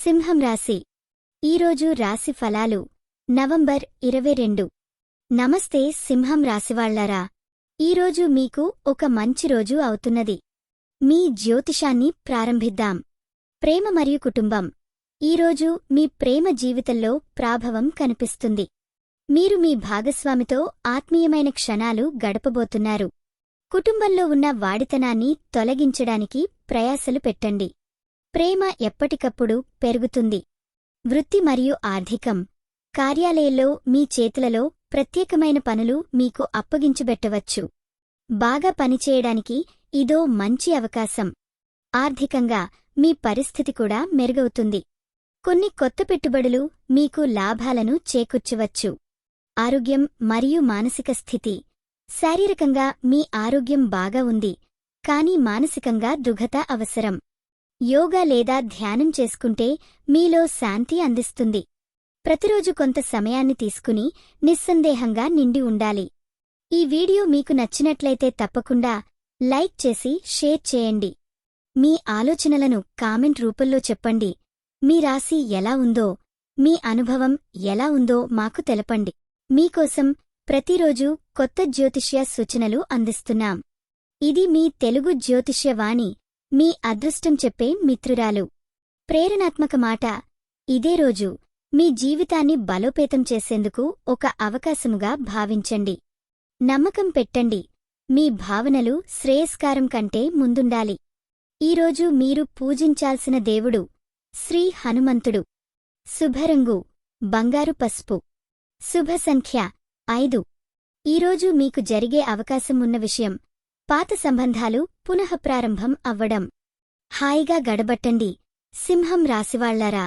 సింహం రాశి ఈరోజు రాశి ఫలాలు నవంబర్ 22 నమస్తే సింహం రాశివాళ్లారా, ఈరోజు మీకు ఒక మంచి రోజు అవుతున్నది. మీ జ్యోతిషాన్ని ప్రారంభిద్దాం. ప్రేమ మరియు కుటుంబం. ఈరోజు మీ ప్రేమ జీవితంలో ప్రాభవం కనిపిస్తుంది. మీరు మీ భాగస్వామితో ఆత్మీయమైన క్షణాలు గడపబోతున్నారు. కుటుంబంలో ఉన్న వాడితనాన్ని తొలగించడానికి ప్రయాసలు పెట్టండి. ప్రేమ ఎప్పటికప్పుడు పెరుగుతుంది. వృత్తి మరియు ఆర్థికం. కార్యాలయంలో మీ చేతులలో ప్రత్యేకమైన పనులు మీకు అప్పగించబెట్టవచ్చు. బాగా పనిచేయడానికి ఇదో మంచి అవకాశం. ఆర్థికంగా మీ పరిస్థితి కూడా మెరుగవుతుంది. కొన్ని కొత్త పెట్టుబడులు మీకు లాభాలను చేకూర్చవచ్చు. ఆరోగ్యం మరియు మానసిక స్థితి. శారీరకంగా మీ ఆరోగ్యం బాగా ఉంది, కానీ మానసికంగా దృఢత అవసరం. యోగా లేదా ధ్యానం చేసుకుంటే మీలో శాంతి అందిస్తుంది. ప్రతిరోజు కొంత సమయాన్ని తీసుకుని నిస్సందేహంగా నిండి ఉండాలి. ఈ వీడియో మీకు నచ్చినట్లయితే తప్పకుండా లైక్ చేసి షేర్ చేయండి. మీ ఆలోచనలను కామెంట్ రూపంలో చెప్పండి. మీ రాశి ఎలా ఉందో, మీ అనుభవం ఎలా ఉందో మాకు తెలపండి. మీకోసం ప్రతిరోజు కొత్త జ్యోతిష్య సూచనలు అందిస్తున్నాం. ఇది మీ తెలుగు జ్యోతిష్య వాణి, మీ అదృష్టం చెప్పే మిత్రురాలు. ప్రేరణాత్మక మాట. ఇదే రోజు మీ జీవితాన్ని బలోపేతం చేసేందుకు ఒక అవకాశముగా భావించండి. నమ్మకం పెట్టండి. మీ భావనలు శ్రేయస్కారం కంటే ముందుండాలి. ఈరోజు మీరు పూజించాల్సిన దేవుడు శ్రీ హనుమంతుడు. శుభరంగు బంగారు పసుపు. శుభ సంఖ్య 5. ఈరోజు మీకు జరిగే అవకాశం ఉన్న విషయం పాత సంబంధాలు పునఃప్రారంభం అవ్వడం. హాయిగా గడబట్టండి సింహం రాశివాళ్లారా.